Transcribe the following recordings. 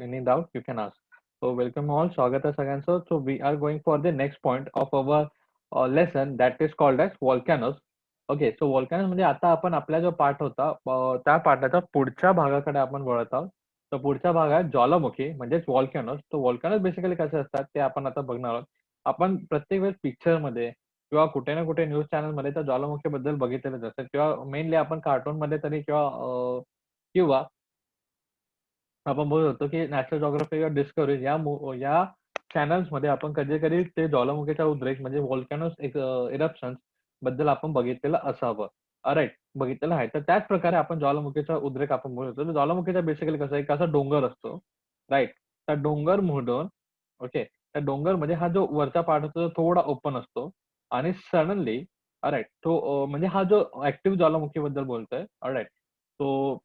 any doubt, you can ask. So welcome all, स्वागत आहे सगळ्यांचं. So we are going for the next point of our lesson that is called as volcanoes. Okay, so volcanoes म्हणजे आता आपण आपला जो पाठ होता त्या पाठाच्या पुढच्या भागाकडे आपण वळत आहोत. तर पुढच्या भागात ज्वालामुखी म्हणजेच volcanoes. तो volcanoes बेसिकली कसे असतात ते आपण आता बघणार आहोत. आपण प्रत्येक वेळेस पिक्चर मध्ये किंवा कुठे ना कुठे न्यूज चॅनल मध्ये त्या ज्वालामुखीबद्दल बघितलेलं असतं किंवा मेनली आपण कार्टून मध्ये तरी किंवा आपण बोलत होतो की नॅशनल जॉग्राफी किंवा डिस्कवरी या चॅनल्समध्ये आपण कधी-कधी ते ज्वालामुखीचा उद्रेक म्हणजे व्होल्कॅनोज इरप्शन्स बद्दल आपण बघितलेलं असावं. राइट, बघितलेलं आहे. तर त्याच प्रकारे आपण ज्वालामुखीचा उद्रेक आपण बोलत होतो. तर ज्वालामुखीचा बेसिकली कसं आहे, एक असा डोंगर असतो. राइट. त्या डोंगर मधून ओके. त्या डोंगरमध्ये हा जो वरचा पार्ट असतो तो थोडा ओपन असतो आणि सडनली राइट तो म्हणजे हा जो ऍक्टिव्ह ज्वालामुखीबद्दल बोलतोय. ऑलराइट. तो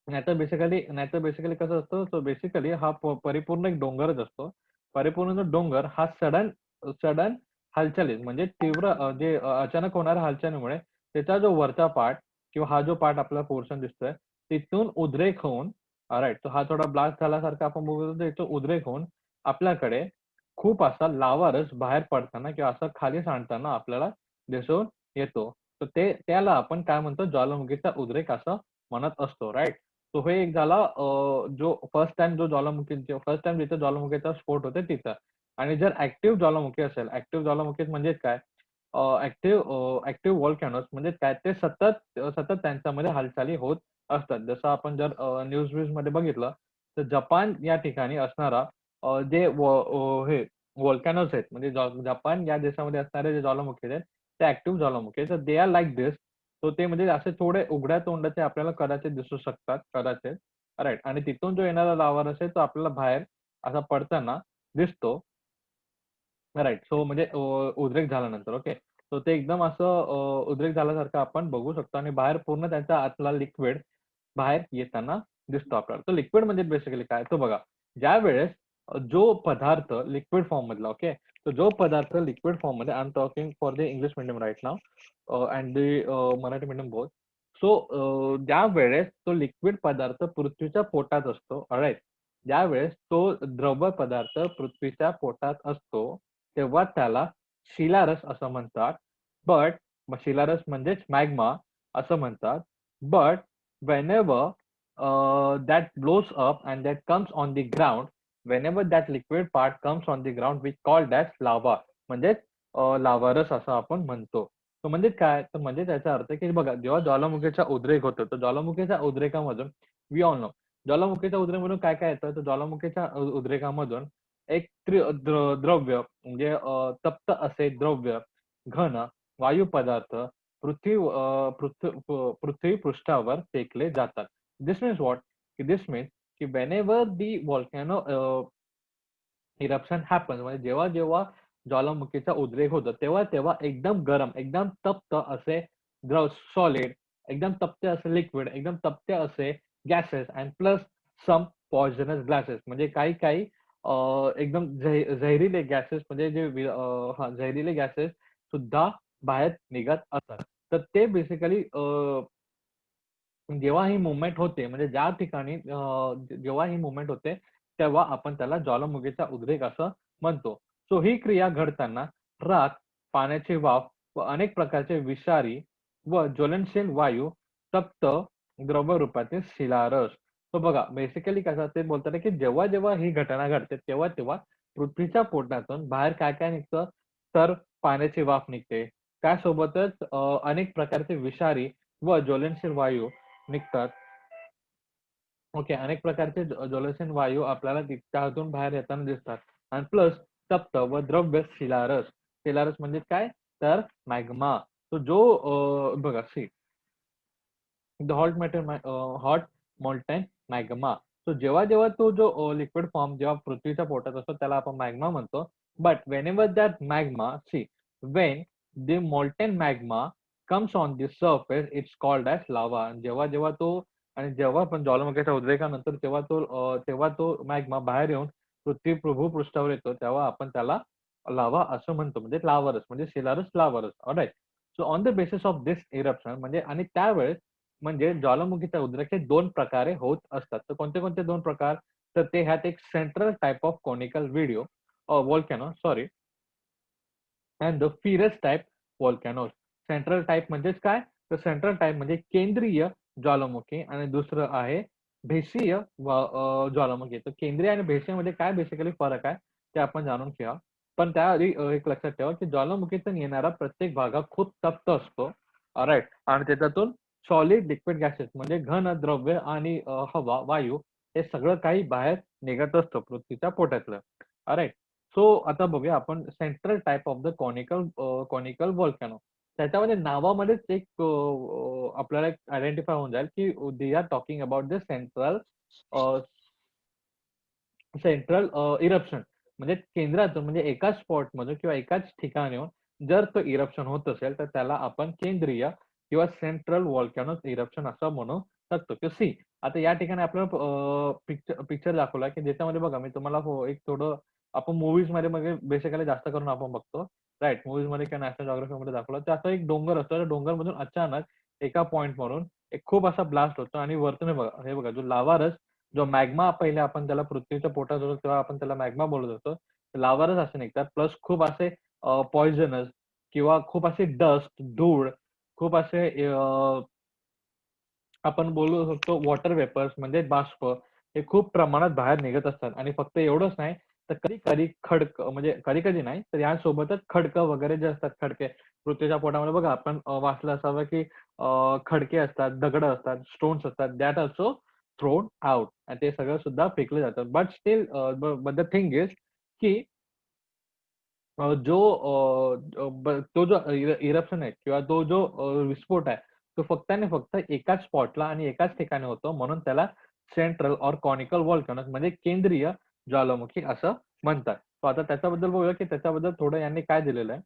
नाहीतर बेसिकली कसं असतं, सो बेसिकली हा परिपूर्ण एक डोंगरच असतो. परिपूर्ण जो डोंगर हा सडन सडन हालचाली म्हणजे तीव्र अचानक होणाऱ्या हालचालीमुळे त्याचा जो वरचा पार्ट किंवा हा जो पार्ट आपल्याला पोर्शन दिसतोय, तिथून उद्रेक होऊन राइट. तो हा थोडा ब्लास्ट झाल्यासारखा आपण बघतो, त्याचा उद्रेक होऊन आपल्याकडे खूप असा लावा रस बाहेर पडताना किंवा असं खाली सांडताना आपल्याला दिसून येतो. तर त्याला आपण काय म्हणतो, ज्वालामुखीचा उद्रेक असं म्हणत असतो. राइट. तो हे एक झाला जो फर्स्ट टाईम जिथे ज्वालामुखीचा स्फोट होतो तिथं. आणि जर ऍक्टिव्ह ज्वालामुखी असेल, ऍक्टिव्ह ज्वालामुखी म्हणजे काय? ऍक्टिव्ह व्होल्कॅनोज म्हणजे काय? ते सतत सतत त्यांच्यामध्ये हालचाली होत असतात. जसं आपण जर न्यूज-व्यूजमध्ये बघितलं, तर जपान या ठिकाणी असणारा जे हे व्होल्कॅनोज आहेत, म्हणजे जपान या देशामध्ये असणारे जे ज्वालामुखी आहेत, ते ऍक्टिव्ह ज्वालामुखी आहेत. तर दे आर लाइक धिस. तो ते म्हणजे असे थोडे उघड्या तोंडाचे आपल्याला कदाचित दिसू शकतात, कदाचित. राइट. आणि तिथून जो येणारा लावा असेल, तो आपल्याला बाहेर असा पडताना दिसतो. राइट. सो म्हणजे उद्रेक झाल्यानंतर ओके. सो ते एकदम असं उद्रेक झाल्यासारखं आपण बघू शकतो आणि बाहेर पूर्ण त्यांचा आतला लिक्विड बाहेर येताना दिसतो आपल्याला. तर लिक्विड म्हणजे बेसिकली काय? तो बघा, ज्यावेळेस जो पदार्थ लिक्विड फॉर्म मधला ओके. तर जो पदार्थ लिक्विड फॉर्म मध्ये I am talking for the English medium right now and the Marathi medium both. So ज्यावेळेस तो लिक्विड पदार्थ पृथ्वीच्या पोटात असतो, ऑलराइट. ज्यावेळेस तो द्रव पदार्थ पृथ्वीच्या पोटात असतो, तेव्हा त्याला शिलारस असं म्हणतात. बट शिलारस म्हणजेच मॅग्मा असं म्हणतात. But whenever that blows up and that comes on the ground, whenever that liquid part comes on the ground, we call that lava. म्हणजेच लावारस असं आपण म्हणतो. तर म्हणजे काय? तर म्हणजे त्याचा अर्थ की बघा, जेव्हा ज्वालामुखीचा उद्रेक होतो, तर ज्वालामुखीच्या उद्रेकामधून वी ऑल नो ज्वालामुखीच्या उद्रेकामधून काय काय येतं? तर ज्वालामुखीच्या उद्रेकामधून एक द्रव्य म्हणजे तप्त असे द्रव्य, घन, वायू पदार्थ पृथ्वी पृष्ठावर फेकले जातात. दिस मीन्स व्हॉट? दिस मीन्स की व्हेनेव्हर दी व्हॉल्कॅनो इरप्शन हॅपन्स म्हणजे जेव्हा ज्वालामुखीचा उद्रेक होतो, तेव्हा एकदम गरम, एकदम तप्त असे सॉलिड, एकदम तप्त असे लिक्विड, एकदम तप्त असे gases and plus some poisonous gases म्हणजे काही एकदम जहरीले गॅसेस म्हणजे जहरीले गॅसेस सुद्धा बाहेर निघत असतात. तर ते बेसिकली जेव्हा ही मूव्हमेंट होते म्हणजे ज्या ठिकाणी जेव्हा ही मूव्हमेंट होते, तेव्हा आपण त्याला ज्वालामुखीचा उद्रेक असं म्हणतो. सो ही क्रिया घडताना राख, पाण्याची वाफ व अनेक प्रकारचे विषारी व ज्वलनशील वायू, तप्त द्रव रूपातील शिलारस. तर बघा बेसिकली कसं ते बोलतात की जेव्हा ही घटना घडते, तेव्हा पृथ्वीच्या पोटातून बाहेर काय-काय निघतं? तर पाण्याची वाफ निघते. त्यासोबतच अनेक प्रकारचे विषारी व ज्वलनशील वायू निघतात. ओके. अनेक प्रकारचे ज्वलनशील वायू आपल्याला त्यातून बाहेर येताना दिसतात आणि प्लस तप्त व द्रव्य शिलारस. शिलारस म्हणजे काय? तर मॅग्मा. तो जो बघा see the hot molten magma. So जेव्हा तो जो लिक्विड फॉर्म जेव्हा पृथ्वीच्या पोटात असतो त्याला आपण मॅग्मा म्हणतो. But whenever that magma when the molten magma comes on the surface it's called as lava. जेव्हा तो आणि जेव्हा पण ज्वालामुखीच्या उद्रेकानंतर तेव्हा तो मॅग्मा बाहेर येऊन भूपृष्ठावर येतो, तेव्हा आपण त्याला लावा असं म्हणतो. म्हणजे लावारस म्हणजे शिलारस लावारस. Alright. So on the basis of this eruption म्हणजे आणि त्यावेळेस म्हणजे ज्वालामुखीच्या उद्रेक हे 2 प्रकारे होत असतात. तर कोणते-कोणते 2 प्रकार? तर ते ह्यात एक central type of conical video volcano sorry and the फिरस टाइप व्हॉल्कॅनोज. सेंट्रल टाइप म्हणजेच काय? तर सेंट्रल टाइप म्हणजे केंद्रीय ज्वालामुखी आणि दुसरं आहे भेसीय ज्वालामुखी. तर केंद्रीय आणि भेसीयमध्ये काय बेसिकली फरक आहे ते आपण जाणून घ्या. पण त्याआधी एक लक्षात ठेवा की ज्वालामुखीतून येणारा प्रत्येक भाग हा खूप तप्त असतो. राईट. आणि त्याच्यातून सॉलिड लिक्विड गॅसेस म्हणजे घन द्रव्य आणि हवा वायू हे सगळं काही बाहेर निघत असतं पृथ्वीच्या पोटातलं. राईट. सो आता बघूया आपण central type of the conical volcano. त्याच्यामध्ये नावामध्येच एक आपल्याला आयडेंटिफाय होऊन जाईल की they are talking about the central eruption. म्हणजे केंद्रातून म्हणजे एकाच स्पॉटमधून किंवा एकाच ठिकाणाहून जर तो इरप्शन होत असेल तर त्याला आपण केंद्रीय किंवा सेंट्रल व्हॉल्कॅनो इरप्शन असं म्हणू शकतो. की सी आता या ठिकाणी आपल्याला पिक्चर दाखवला की ज्याच्यामध्ये बघा मी तुम्हाला एक थोडं आपण मूव्हीज मध्ये बेसिकली जास्त करून आपण बघतो. राईट. मूव्हीज मध्ये किंवा नॅशनल जिओग्राफी मध्ये दाखवलं तर असा एक डोंगर असतो. त्या डोंगरमधून अचानक एका पॉइंट वरून एक खूप असा ब्लास्ट होतो आणि वरतून हे बघा जो लावारस जो मॅग्मा पहिले आपण त्याला पृथ्वीच्या पोटात होतो तेव्हा आपण त्याला मॅग्मा बोलत होतो. लावारच असे निघतात प्लस खूप असे पॉइझनस किंवा खूप असे डस्ट, धूळ, खूप असे आपण बोलू शकतो वॉटर वेपर्स म्हणजे बाष्प हे खूप प्रमाणात बाहेर निघत असतात आणि फक्त एवढंच नाही तर कधी-कधी खडक म्हणजे कधी-कधी नाही तर यासोबतच खडकं वगैरे जे असतात खडके पृथ्वीच्या पोटामध्ये बघा आपण वाचलं असावं की खडके असतात, दगड असतात, स्टोन्स असतात दॅट अल्सो थ्रोन आउट आणि ते सगळं सुद्धा फेकलं जातं. But still but the thing is की तो जो इरप्शन आहे किंवा तो जो विस्फोट आहे, तो फक्त आणि फक्त एकाच स्पॉटला आणि एकाच ठिकाणी होतो. म्हणून त्याला सेंट्रल ऑर कॉनिकल व्हॉल्कॅनोज म्हणजे केंद्रीय ज्वालामुखी असं म्हणतात. सो आता त्याच्याबद्दल बघूया की त्याच्याबद्दल थोडं यांनी काय दिलेलं आहे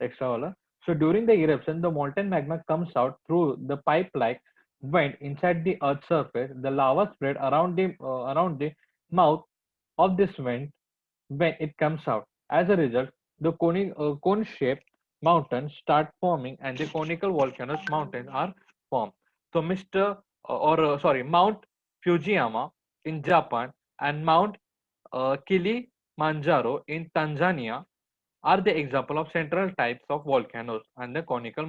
एक्स्ट्रावालं. So during the eruption, the molten magma comes out through the pipe-like vent inside the Earth's surface. The lava spread around the mouth of this vent when it comes out. As a result, the cone-shaped mountains start forming, and the conical volcanoes mountains are formed. So, sorry, Mount Fujiyama in Japan and Mount Kilimanjaro in Tanzania are the example of central types of volcanoes and the conical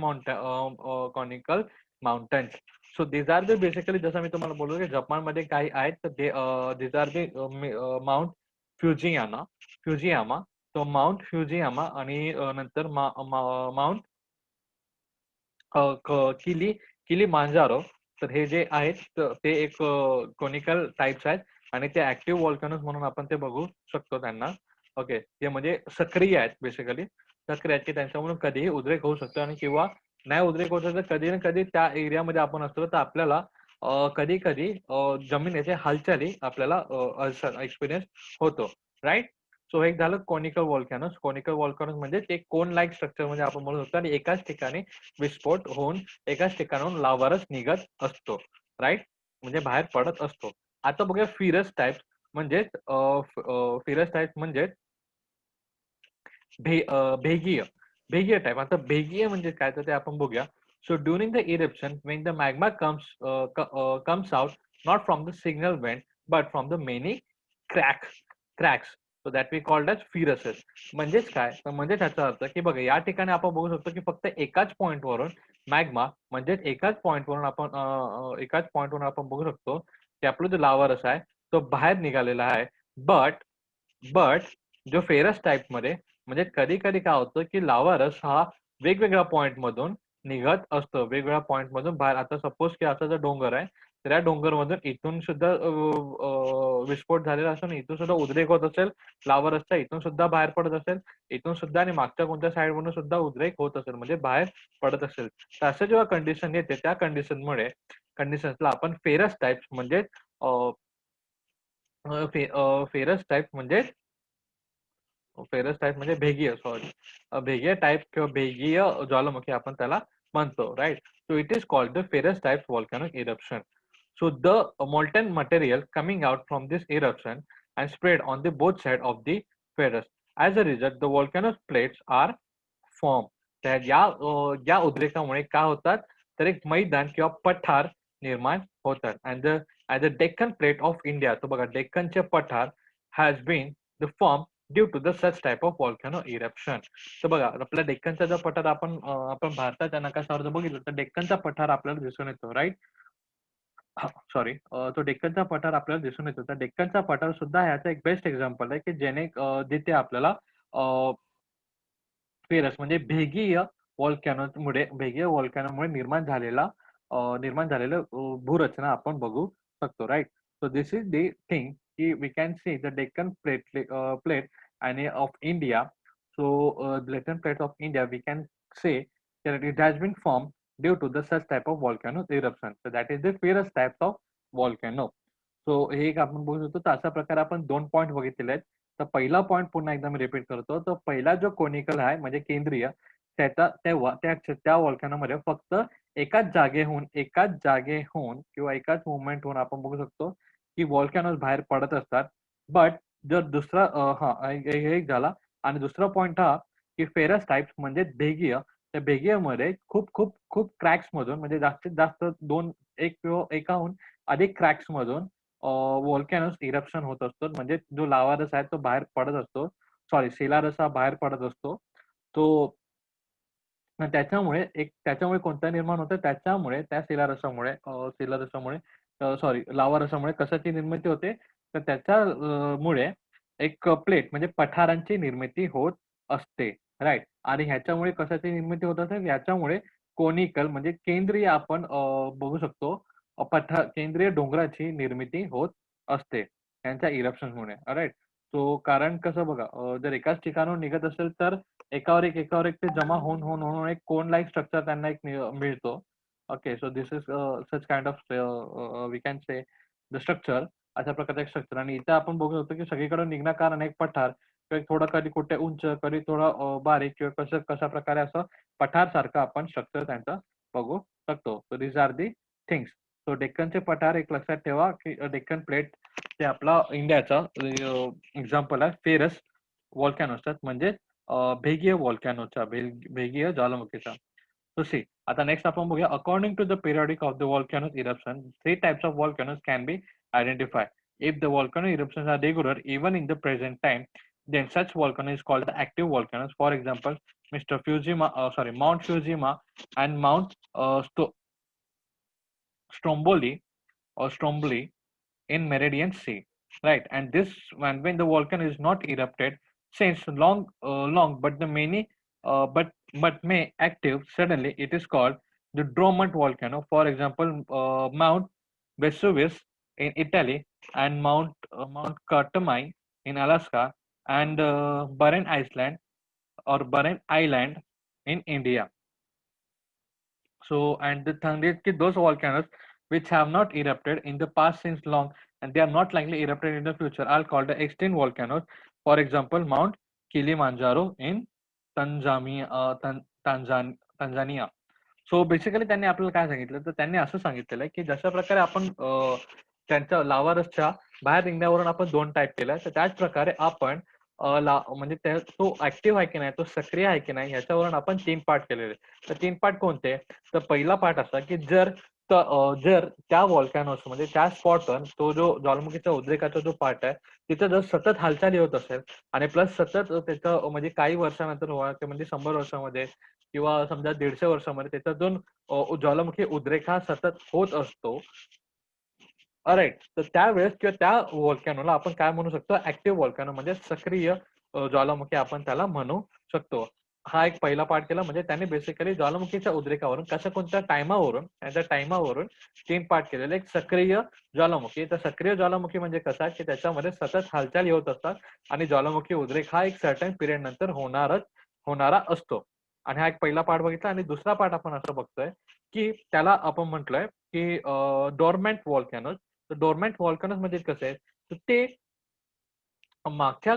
mountains. So these are the basically जसं मी तुम्हाला बोललो की जपानमध्ये काही आहेत तर ते these are the mount फ्युजियामा तो माउंट फ्युजियामा आणि नंतर माउंट किली किलीमांजारो. तर हे जे आहेत ते एक कोनिकल टाइप्स आहेत आणि ते ऍक्टिव्ह व्हॉल्कॅनोज म्हणून आपण ते बघू शकतो त्यांना. ओके. ते म्हणजे सक्रिय आहेत बेसिकली. सक्रिय आहेत की त्यांच्यामधून कधीही उद्रेक होऊ शकतो आणि किंवा नाही उद्रेक होत तर कधी ना कधी त्या एरियामध्ये आपण असतो तर आपल्याला कधी-कधी जमिनीच्या हालचाली आपल्याला एक्सपिरियन्स होतो. राइट? सो एक झालं कोनिकल व्हॉल्कॅनोज. कोनिकल व्हॉल्कॅनोज म्हणजे ते कोन लाइक स्ट्रक्चर म्हणजे आपण म्हणू शकतो आणि एकाच ठिकाणी विस्फोट होऊन एकाच ठिकाणाहून लावारस निघत असतो. राइट? म्हणजे बाहेर पडत असतो. आता बघूया फिरस टाइप्स म्हणजेच फिरस टाइप्स म्हणजेच भेगीय. भेगीय टाइप. आता भेगीय म्हणजे काय तर ते आपण बघूया. So during the eruption, when the magma comes out not from the signal vent but from the many cracks, so that we called as furnaces. म्हणजेच काय? तर म्हणजे त्याचा अर्थ की बघा या ठिकाणी आपण बघू शकतो की फक्त एकाच पॉइंट वरून मॅग्मा म्हणजेच एकाच पॉइंट वरून आपण बघू शकतो की आपला जो लावारस आहे तो बाहेर निघालेला आहे. बट बट जो फेरस टाइप मध्ये म्हणजे कधी-कधी काय होतं की लावारस हा वेगवेगळ्या पॉइंट मधून निघत असतो. वेगवेगळ्या पॉइंट मधून बाहेर आता सपोज की असा जर डोंगर आहे तर या डोंगरमधून इथून सुद्धा विस्फोट झालेला असून इथून सुद्धा उद्रेक होत असेल लावारसचा इथून सुद्धा बाहेर पडत असेल इथून सुद्धा आणि मागच्या कोणत्या साईड मधून सुद्धा उद्रेक होत असेल म्हणजे बाहेर पडत असेल तर असं जेव्हा कंडिशन येते त्या कंडिशनमुळे कंडिशन्सला आपण फेरस टाइप्स म्हणजे फेरस टाइप म्हणजे फेरस टाइप म्हणजे भेगीय सॉरी भेगीय टाइप किंवा भेगीय ज्वालामुखी आपण त्याला म्हणतो. Right. So it is called the ferrous type volcanic eruption. So the molten material coming out from this eruption and spread on the both side of the ferrous. As a result, the volcano plates are formed. तर या उद्रेकामुळे काय होतात तर एक मैदान किंवा पठार निर्माण होतात. And the and the Deccan Plate of India. तो बघा डेक्कनचे पठार has been the form due to the such type of volcano eruption. तर बघा आपल्या डेक्कनचा जर पठार आपण भारताच्या नकाशावर जर बघितलं तर डेक्कनचा पठार आपल्याला दिसून येतो, राईट. सॉरी, तो डेक्कनचा पठार आपल्याला दिसून येतो. तर डेक्कनचा पठार सुद्धा ह्याचा एक बेस्ट एक्झाम्पल आहे, की जिथे आपल्याला फेरस म्हणजे भेगीय व्हॉल्कॅनोमुळे निर्माण झालेलं भूरचना आपण बघू शकतो, right. So this is the thing की we can see the Deccan plate आणि of India. So Deccan plate of India we can say that it has been formed due to the such type of volcano eruption. So that is the fierce types of volcano. So हे एक आपण बघू शकतो. तर अशा प्रकारे आपण 2 point बघितलेले आहेत. तर पहिला पॉइंट पुन्हा एकदा मी रिपीट करतो. तर पहिला जो कोनिकल आहे म्हणजे केंद्रीय, त्या व्हॉल्कॅनोमध्ये फक्त एकाच जागेहून किंवा एकाच मुव्हमेंट होऊन आपण बघू शकतो की व्हॉल्कॅनोज बाहेर पडत असतात. बट जर दुसरा हे एक झाला आणि दुसरा पॉइंट हा की फेरस टाइप्स म्हणजे भेगीय. त्या भेगीयमध्ये खूप खूप खूप क्रॅक्स मधून म्हणजे जास्तीत जास्त एक किंवा एकाहून अधिक क्रॅक्स मधून व्हॉल्कॅनोज इरप्शन होत असतो. म्हणजे जो लावारस आहे तो बाहेर पडत असतो. सॉरी, शिलारस हा बाहेर पडत असतो. तो त्याच्यामुळे कोणता निर्माण होतं, त्याच्यामुळे त्या शिलारसामुळे सॉरी लावारसामुळे कशाची निर्मिती होते, तर मुळे एक प्लेट म्हणजे पठारांची निर्मिती होत असते, राईट. आणि ह्याच्यामुळे कशाची निर्मिती होत असते, ह्याच्यामुळे कोनिकल म्हणजे केंद्रीय आपण बघू शकतो केंद्रीय डोंगराची निर्मिती होत असते त्यांच्या इरप्शनमुळे, राईट. सो कारण कसं बघा, जर एकाच ठिकाणाहून निघत असेल तर एकावर एक ते जमा होऊन एक कोन लाईक स्ट्रक्चर त्यांना एक मिळतो. Okay, so this is such kind of we can say the structure. अशा प्रकारचं एक स्ट्रक्चर. आणि इथे आपण बघू शकतो की सगळीकडे निघणं कारण एक पठार किंवा थोडं कधी कुठे उंच, कधी थोडं बारीक किंवा कशा प्रकारे असं पठारसारखं आपण स्ट्रक्चर त्यांचं बघू शकतो. So these are the things. So डेक्कनचे पठार एक लक्षात ठेवा की डेक्कन प्लेट ते आपला इंडियाचा एक्झाम्पल आहे फेरस व्हॉल्कॅनोचा म्हणजे भेगीय ज्वालामुखीचा. So see, आता नेक्स्ट आपण बघूया. According to the periodic of the volcano's eruption, 3 types of volcanoes can be identified. If the volcano eruptions are regular even in the present time, then such volcano is called the active volcanoes. For example, Mount Fuji and Mount Stromboli in Meridian Sea, right? And this when the volcano is not erupted since long, but the many but may active suddenly, it is called the dormant volcano. For example, Mount Vesuvius in Italy and Mount Katmai in Alaska and Buren Island in India. So, and the thing is that those volcanoes which have not erupted in the past since long and they are not likely erupted in the future are called the extinct volcanoes. For example, Mount Kilimanjaro in Tanzania. So basically त्यांनी आपल्याला काय सांगितलं, तर त्यांनी असं सांगितलेलं आहे की जशा प्रकारे आपण त्यांच्या लावारसच्या बाहेर निघण्यावरून आपण 2 टाईप केलाय, तर त्याच प्रकारे आपण म्हणजे तो ऍक्टिव्ह आहे की नाही, तो सक्रिय आहे की नाही, ह्याच्यावरून आपण 3 पार्ट केलेले. तर 3 पार्ट कोणते? तर पहिला पार्ट असा की जर त्या व्हॉल्कॅनोस म्हणजे त्या स्पॉटवर तो जो ज्वालामुखीच्या उद्रेकाचा जो पार्ट आहे तिथं जर सतत हालचाली होत असेल आणि प्लस सतत त्याचं म्हणजे काही वर्षानंतर म्हणजे 100 वर्षामध्ये किंवा समजा 150 वर्षामध्ये त्याच्यातून ज्वालामुखी उद्रेक हा सतत होत असतो, राईट. तर त्यावेळेस किंवा त्या व्हॉल्कॅनोला आपण काय म्हणू शकतो, ऍक्टिव्ह व्हॉल्कॅनो म्हणजे सक्रिय ज्वालामुखी आपण त्याला म्हणू शकतो. हा एक पहिला पार्ट केला. म्हणजे त्याने बेसिकली ज्वालामुखीच्या उद्रेकावरून कोणत्या टायमावरून 3 पार्ट केलेले. एक सक्रिय ज्वालामुखी. तर सक्रिय ज्वालामुखी म्हणजे कसा की त्याच्यामध्ये सतत हालचाली होत असतात आणि ज्वालामुखी उद्रेक हा एक सर्टन पिरियड नंतर होणारा असतो. आणि हा एक पहिला पार्ट बघितला. आणि दुसरा पार्ट आपण असं बघतोय की त्याला आपण म्हटलंय की डॉर्मंट व्हॉल्कॅनोज. तर डॉर्मंट व्हॉल्कॅनोज म्हणजे कसे आहेत, तर ते मागच्या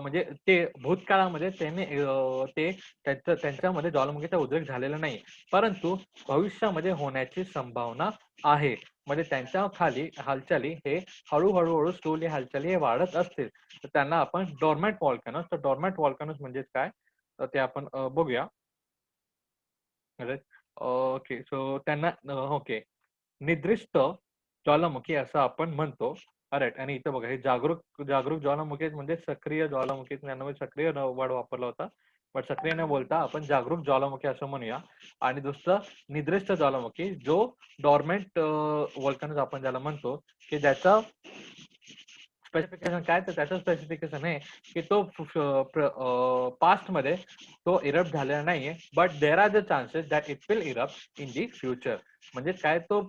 म्हणजे ते भूतकाळामध्ये त्यांच्यामध्ये ज्वालामुखीचा उद्रेक झालेला नाही, परंतु भविष्यामध्ये होण्याची संभावना आहे. म्हणजे त्यांच्या खाली हालचाली हे हळूहळू स्लोली हालचाली हे वाढत असतील, तर त्यांना आपण डॉर्मंट व्हॉल्कॅनोज. तर डॉर्मंट व्हॉल्कॅनोज म्हणजे काय, तर ते आपण बघूया. ओके, सो त्यांना ओके निद्रिस्त ज्वालामुखी असं आपण म्हणतो. राईट. आणि इथं बघा हे जागरूक जागरूक ज्वालामुखी म्हणजे सक्रिय ज्वालामुखी, ज्ञानामध्ये सक्रिय वर्ड वापरला होता. बट सक्रिय न बोलता आपण जागरूक ज्वालामुखी असं म्हणूया. आणि दुसरं निद्रिस्त ज्वालामुखी, जो डॉर्मेंट व्होल्कॅनोज आपण ज्याला म्हणतो, की ज्याचा स्पेसिफिकेशन काय, तर त्याचं स्पेसिफिकेशन आहे की तो पास्ट मध्ये तो इरप्ट झालेला नाहीये, but there are the chances that it will erupt in the future. म्हणजे काय, तो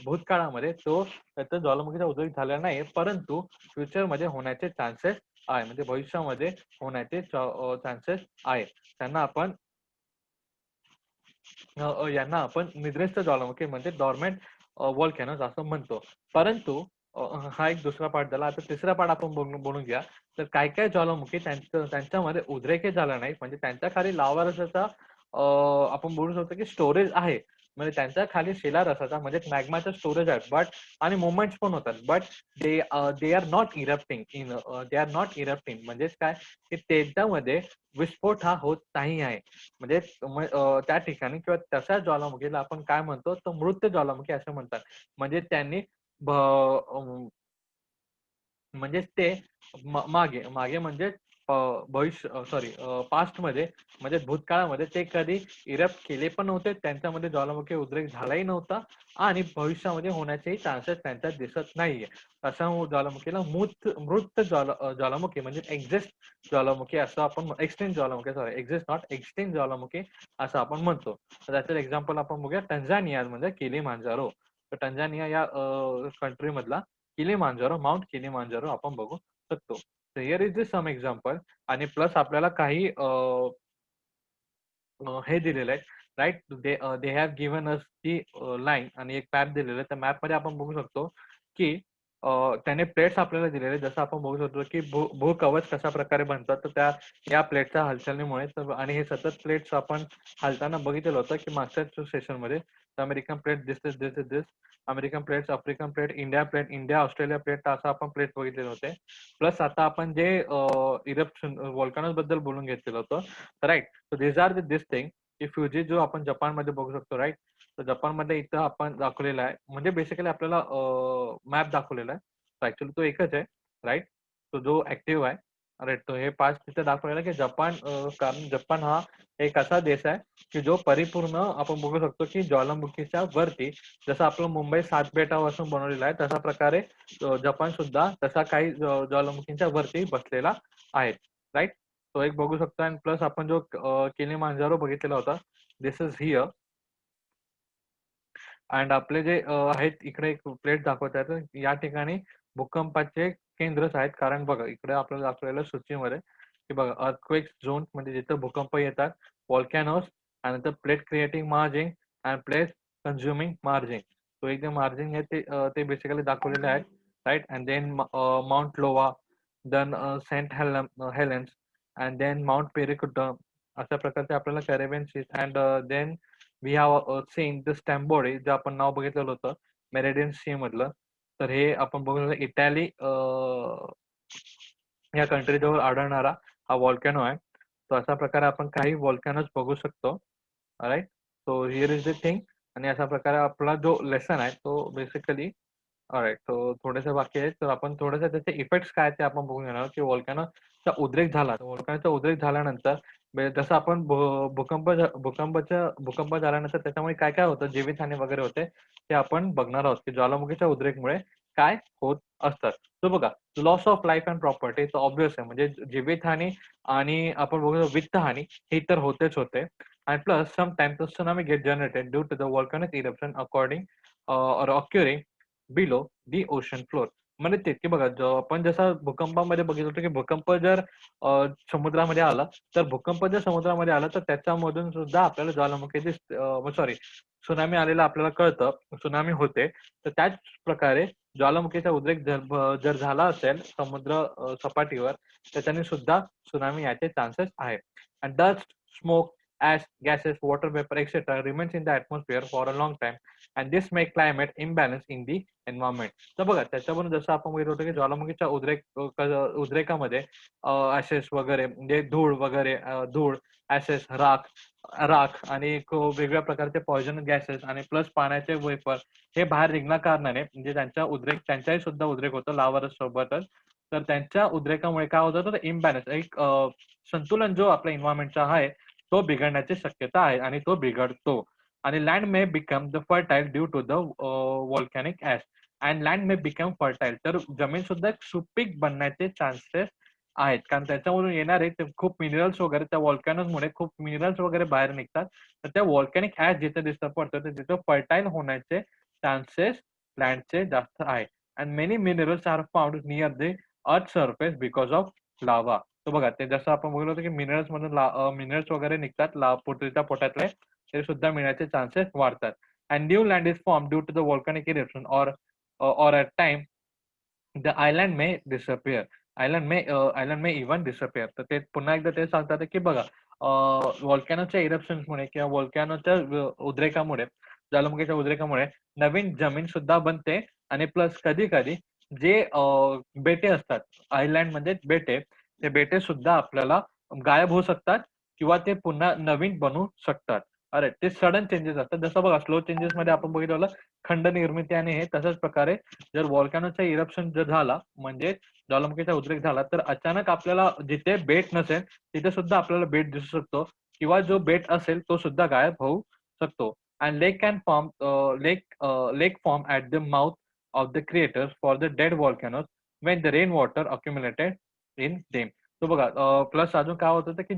भूतकाळामध्ये तो त्याचा ज्वालामुखीचा उद्रेक झालेला नाही, परंतु फ्युचरमध्ये होण्याचे चान्सेस आहे. म्हणजे भविष्यामध्ये होण्याचे चान्सेस आहे. त्यांना आपण यांना आपण निद्रिस्त ज्वालामुखी म्हणजे डॉर्मेंट व्होल्कॅनोज असं म्हणतो. परंतु हा एक दुसरा पार्ट झाला. आता तिसरा पार्ट आपण बोलून घ्या. तर काय काय ज्वालामुखी त्यांच्यामध्ये उद्रेकही झाला नाही, म्हणजे त्यांच्या खाली लावा रसाचा आपण बोलू शकतो की स्टोरेज आहे. म्हणजे त्यांच्या खाली शिला रसाचा म्हणजे मॅग्माचा स्टोरेज आहे, बट आणि मुवमेंट्स पण होतात, but they are not erupting in they are not erupting. म्हणजेच काय, की त्यांच्यामध्ये विस्फोट हा होत नाही आहे. म्हणजे त्या ठिकाणी किंवा तशा ज्वालामुखीला आपण काय म्हणतो, तर मृत ज्वालामुखी असं म्हणतात. म्हणजे त्यांनी म्हणजेच ते मागे मागे म्हणजे भविष्य सॉरी पास्टमध्ये म्हणजे भूतकाळामध्ये ते कधी इरप्ट केले पण नव्हते, त्यांच्यामध्ये ज्वालामुखी उद्रेक झालाही नव्हता आणि भविष्यामध्ये होण्याचेही चान्सेस त्यांच्यात दिसत नाहीये. अशा ज्वालामुखीला मृत ज्वालामुखी म्हणजे एक्झिस्ट ज्वालामुखी असं आपण extent Jwalamukhi sorry exist not extent ज्वालामुखी असं आपण म्हणतो. तर त्याचं एक्झाम्पल आपण बघूया टंझानिया म्हणजे किलीमांजारो. तर टंझानिया या कंट्री मधला किलीमांजारो, माउंट किलीमांजारो आपण बघू शकतो. तर here is the some example. आणि प्लस आपल्याला काही हे दिलेलं आहे. Right. They have given us the line आणि एक मॅप दिलेलं आहे. त्या मॅप मध्ये आपण बघू शकतो की त्याने प्लेट्स आपल्याला दिलेले, जसं आपण बघू शकतो की भूकवच कशा प्रकारे बनतात. तर त्या या प्लेटच्या हालचालीमुळे आणि हे सतत प्लेट्स आपण हालताना बघितलेलं होतं की मागच्या सेशन मध्ये. American plate this American plates, African plate, India Australia plate असं आपण प्लेट बघितलेले होते. प्लस आता आपण जे इरप्शन व्हॉल्कॅनोज बद्दल बोलून घेतलेलं होतं. Right. So this are this thing की फ्युजी जो आपण जपानमध्ये बघू शकतो. राईट. तर जपानमध्ये इथं आपण दाखवलेला आहे, म्हणजे बेसिकली आपल्याला मॅप दाखवलेला आहे. ऍक्च्युअली तो एकच आहे. राईट. तो जो ऍक्टिव्ह आहे. राईट. तो हे पाच तिथे दाखवलेला की जपान, कारण जपान हा एक असा देश आहे की जो परिपूर्ण आपण बघू शकतो की ज्वालामुखीच्या वरती, जसं आपलं मुंबई 7 बेटापासून बनवलेला आहे, तशा प्रकारे जपान सुद्धा तसा काही ज्वालामुखींच्या वरती बसलेला आहे. राईट. तो एक बघू शकतो. आणि प्लस आपण जो किलीमांजारो बघितलेला होता, दिस इज हिअर. अँड आपले जे आहेत इकडे एक प्लेट दाखवतात, या ठिकाणी भूकंपाचे केंद्रच आहेत. कारण बघा इकडे आपल्याला दाखवलेलं सूचीमध्ये की बघा अर्थक्वेक झोन म्हणजे जिथं भूकंप येतात, व्हॉल्कॅनोज, त्यानंतर plate creating margin and plate consuming margin. तो एक जे मार्जिंग आहे ते बेसिकली दाखवलेले आहेत. Right. And then mount Loa, then saint Helens, and then mount Paricutin. अशा प्रकारचे आपल्याला Caribbean seas. And then we have seen the Stromboli, जे आपण नाव बघितलेलं होतं मेरेडियन सी मधलं. तर हे आपण बघू इटॅली या कंट्री जवळ आढळणारा हा व्हॉल्कॅनो आहे. तो अशा प्रकारे आपण काही व्हॉल्कॅनोज बघू शकतो. Right. So here is the thing. आणि अशा प्रकारे आपला जो लेसन आहे तो बेसिकली ऑलराईट. तो थोडेसे बाकी आहेत, तर आपण थोडेसे त्याचे इफेक्ट्स काय ते आपण बघून घेणार, की व्हॉल्कॅनोचा उद्रेक झाला. व्हॉल्कॅनोचा उद्रेक झाल्यानंतर जसं आपण भूकंप झाल्यानंतर त्याच्यामुळे काय काय होतं, जीवितहानी वगैरे होते, ते आपण बघणार आहोत की ज्वालामुखीच्या उद्रेकमुळे काय होत असतात. तो बघा, loss of life and property तर ऑब्विस आहे, म्हणजे जीवितहानी आणि आपण बघू वित्तहानी ही तर होतेच होते. आणि plus some time the tsunami get generated due to the volcanic eruption according or occurring below the ocean floor. म्हणजे ते की बघा, आपण जसं भूकंपामध्ये बघितलं होतं की भूकंप जर समुद्रामध्ये आला, तर भूकंप जर समुद्रामध्ये आला तर त्याच्यामधून सुद्धा आपल्याला ज्वालामुखी सॉरी सुनामी आलेलं आपल्याला कळतं, सुनामी होते. तर त्याच प्रकारे ज्वालामुखीचा उद्रेक जर झाला असेल समुद्र सपाटीवर, तर त्याने सुद्धा सुनामी याचे चान्सेस आहेत. And dust, smoke ash, gases, water vapor, etc. remains in the atmosphere for a long time, and this may climate imbalance in the environment. तर बघा त्याच्यावरून जसं आपण बघितलं होतं की ज्वालामुखीच्या उद्रेकामध्ये ऍशेस वगैरे म्हणजे धूळ वगैरे धूळ, ऍशेस, राख राख आणि वेगवेगळ्या प्रकारचे पॉयझन गॅसेस आणि प्लस पाण्याचे वेपर हे बाहेर निघण्या कारणाने म्हणजे त्यांचाही सुद्धा उद्रेक होतो लावा सोबतच. तर त्यांच्या उद्रेकामुळे काय होतं तर इम्बॅलन्स एक संतुलन जो आपल्या एन्व्हायरमेंटचा आहे तो बिघडण्याची शक्यता आहे आणि तो बिघडतो. आणि land may become the fertile due to the volcanic ash and land may become fertile. तर जमीन सुद्धा एक सुपीक बनण्याचे चान्सेस आहेत कारण त्याच्यामधून येणारे ते खूप मिनरल्स वगैरे त्या व्हॉल्कॅनोजमुळे खूप मिनरल्स वगैरे बाहेर निघतात. तर त्या व्हॉल्कॅनिक ऍश जिथे दिसतं पडतं तर तिथं फर्टाईल होण्याचे चान्सेस लँडचे जास्त आहे. And many minerals are found near the earth surface because of lava. तर बघा ते जसं आपण बघितलं होतं की मिनरल्स मधून मिनरल्स वगैरे निघतात पृथ्वीच्या पोटातले ते सुद्धा मिळण्याचे चान्सेस वाढतात. And new land is form due to the volcanic eruption or at time the island may disappear. Island may even disappear. तर ते पुन्हा एकदा ते सांगतात की बघा व्हॉल्कॅनोच्या इरप्शन्समुळे किंवा व्हॉल्कॅनोच्या उद्रेकामुळे ज्वालामुखीच्या उद्रेकामुळे नवीन जमीन सुद्धा बनते आणि प्लस कधी कधी जे बेटे असतात आयलँड म्हणजे बेटे ते बेटे सुद्धा आपल्याला गायब होऊ शकतात किंवा ते पुन्हा नवीन बनू शकतात. अरे ते सडन चेंजेस असतात जसं बघा स्लो चेंजेस मध्ये आपण बघितलं खंड निर्मिती आणि हे तशाच प्रकारे जर व्हॉल्कॅनोचा इरप्शन जर झाला म्हणजे ज्वालामुखीचा उद्रेक झाला तर अचानक आपल्याला जिथे बेट नसेल तिथे सुद्धा आपल्याला बेट दिसू शकतो किंवा जो बेट असेल तो सुद्धा गायब होऊ शकतो. And lake can form lake form at the mouth of the craters for the dead volcanoes when the rain water accumulated in them. तो बघा प्लस अजून काय होत होतं की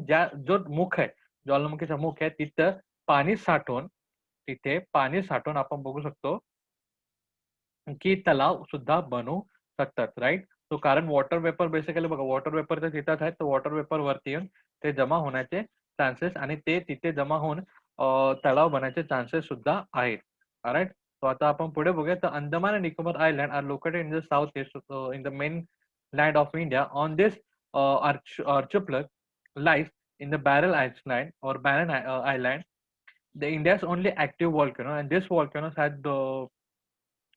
जो मुख आहे ज्वालामुखीचा मुख आहे तिथे पाणी साठवून आपण बघू शकतो की तलाव सुद्धा बनू शकतात राईट. तो कारण वॉटर वेपर बेसिकली बघा वॉटर वेपर जर तिथं आहे तर वॉटर वेपर वरती येऊन ते जमा होण्याचे चान्सेस आणि ते तिथे जमा होऊन तलाव बनायचे चान्सेस सुद्धा आहेत. राईट. तो आता आपण पुढे बघूया तर Andaman and Nicobar island are located in the south east in the mainland of India on this archipelago lies in the Barrel Island or Barren Island, the India's only active volcano, and this volcano had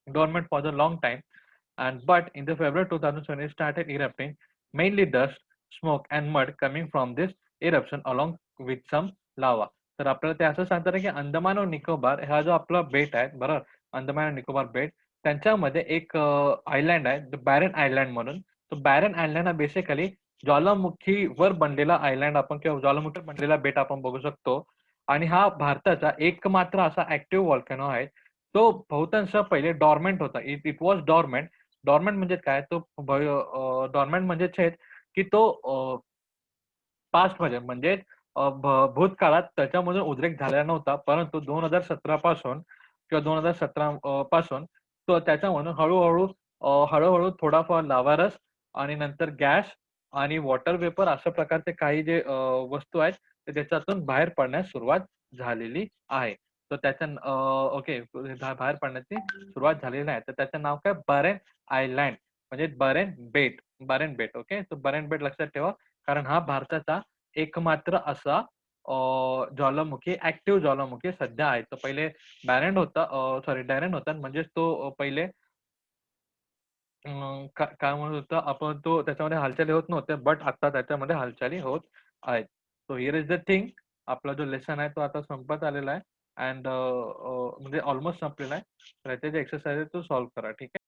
dormant for a long time. And but in the February 2007, it started erupting, mainly dust, smoke, and mud coming from this eruption along with some lava. तर आपल्याला ते असं सांगतात की अंदमान आणि निकोबार हा जो आपला बेट आहे बरोबर अंदमान आणि निकोबार बेट त्यांच्यामध्ये एक आयलँड आहे बॅरन आयलँड म्हणून. तो बॅरन आयलँड हा बेसिकली ज्वालामुखीवर बनलेला आयलँड आपण किंवा ज्वालामुखीवर बनलेला बेट आपण बघू शकतो. आणि हा भारताचा एकमात्र असा ऍक्टिव्ह व्हॉल्कॅनो आहे. तो बहुतांश पहिले डॉर्मेंट होता. It it was dormant. Dormant म्हणजे काय तो डॉर्मेंट म्हणजेच आहेत की तो पास्टमध्ये म्हणजे भूतकाळात त्याच्यामधून उद्रेक झालेला नव्हता परंतु 2017 पासून किंवा 2017 पासून तो त्याच्यामधून हळूहळू थोडाफार लावारस आणि नंतर गॅस आणि वॉटर वेपर अशा प्रकारचे काही जे वस्तू आहेत ते त्याच्यातून बाहेर पडण्यास सुरुवात झालेली आहे. तर त्याच्या ओके बाहेर पडण्याची सुरुवात झालेली आहे. तर त्याचं नाव काय बरेन आयलँड म्हणजे बरेन बेट ओके. तो बरेन बेट लक्षात ठेवा कारण हा भारताचा एकमात्र असा ज्वालामुखी ऍक्टिव्ह ज्वालामुखी सध्या आहे. तो पहिले बॅरंड होता सॉरी डॅरन होता म्हणजेच तो पहिले काय म्हणत होतं आपण तो त्याच्यामध्ये हालचाली होत नव्हत्या बट आता त्याच्यामध्ये हालचाली होत आहेत. So here is the thing आपला जो लेसन आहे तो आता संपत आलेला आहे अँड म्हणजे ऑलमोस्ट संपलेला आहे. तर याचे जे एक्सरसाइज आहे तो सॉल्व्ह करा ठीक आहे.